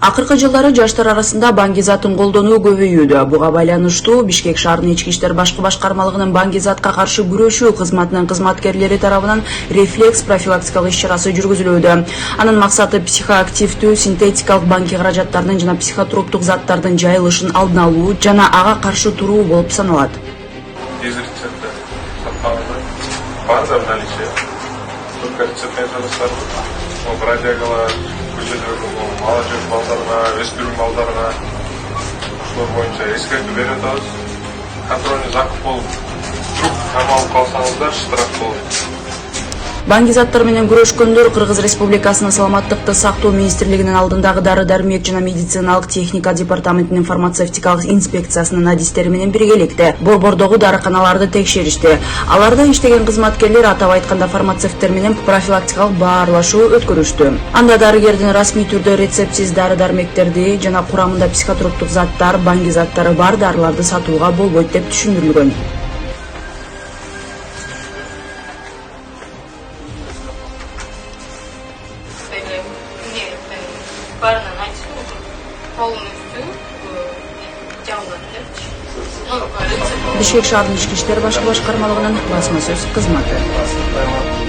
Акыркы жылдары жаштар арасында баңгизаттын колдонуу көбөйүүдө. Буга байланыштуу Бишкек шаарынын ички иштер башкы башкармалыгынын баңгизатка каршы күрөшүү кызматынын кызматкерлери тарабынан рефлекс профилактикалык иш-чарасы жүргүзүлүүдө. Анын максаты психоактивдүү синтетикалык банки каражаттарынын жана психотроптук заттардын жайылышын алдын алуу жана ага каршы туруу болуп саналат. Молодежь балдарына, өспірім балдарына ошолор боюнча эскертүү берип атабыз. Контрольный закуп болуп, вдруг камалып калсаңыздар штраф болот. Баңгизаттар менен күрөшкөндөр Кыргыз Республикасынын Саламаттыкты сактоо министрлигинин алдындагы дары-дармек жана медициналык техника департаментинин фармацевтикалык инспекциясынын адистери менен биргеликте борбордогу дарыканаларды текшеришти. Аларда иштеген кызматкерлер атап айтканда фармацевттер менен профилактикалык баарлашуу өткөрүштү. Анда дарыгердин расмий түрдө рецептсиз дары-дармектерди жана курамында психотроптук заттар, баңгизаттары бар дарыларды сатууга болбойт деп түшүндүрүлгөн. Бишкек шаарынын ички иштер башкы башкармалыгынын басма сөз кызматы.